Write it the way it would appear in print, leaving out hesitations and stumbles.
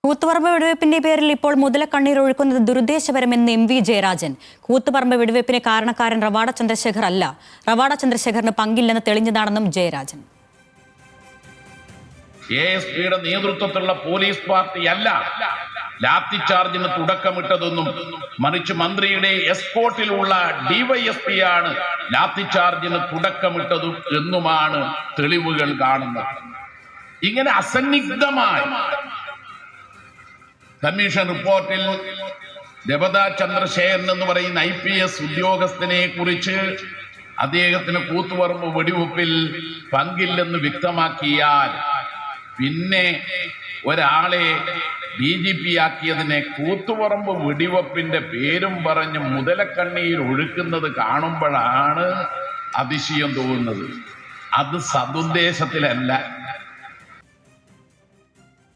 കൂത്തുപറമ്പ് വെടിവെപ്പിന്റെ പേരിൽ ഇപ്പോൾ മുതലക്കണ്ണീർ ഒഴുക്കുന്നത് ദുരുദ്ദേശപരമെന്ന് M V Jayarajan. Koothuparamba വെടിവെപ്പിന് കാരണക്കാരൻ റവാഡ ചന്ദ്രശേഖർ അല്ല, റവാഡ ചന്ദ്രശേഖറിന് പങ്കില്ലെന്ന് തെളിഞ്ഞതാണെന്നും ജയരാജൻ. ASPയുടെ നേതൃത്വത്തിലുള്ള പോലീസ് പാർട്ടിയല്ല ലാത്തിചാർജിന് തുടക്കമിട്ടതെന്നും മറിച്ച് മന്ത്രിയുടെ എസ്കോർട്ടിലുള്ള DYSP ആണ് ലാത്തിചാർജിന് തുടക്കമിട്ടതും എന്നുമാണ് തെളിവുകൾ കാണുന്നത്. ഇങ്ങനെ അസന്നിഗ്ധമായി കമ്മീഷൻ റിപ്പോർട്ടിൽ ദേവദാ ചന്ദ്രശേഖരൻ എന്ന് പറയുന്ന IPS ഉദ്യോഗസ്ഥനെ കുറിച്ച് അദ്ദേഹത്തിന് കൂത്തുപറമ്പ് വെടിവെപ്പിൽ പങ്കില്ലെന്ന് വ്യക്തമാക്കിയാൽ പിന്നെ ഒരാളെ DGP ആക്കിയതിനെ കൂത്തുപറമ്പ് വെടിവെപ്പിന്റെ പേരും പറഞ്ഞ് മുതലക്കണ്ണീർ ഒഴുക്കുന്നത് കാണുമ്പോഴാണ് അതിശയം തോന്നുന്നത്. അത് സതുദ്ദേശത്തിലല്ല.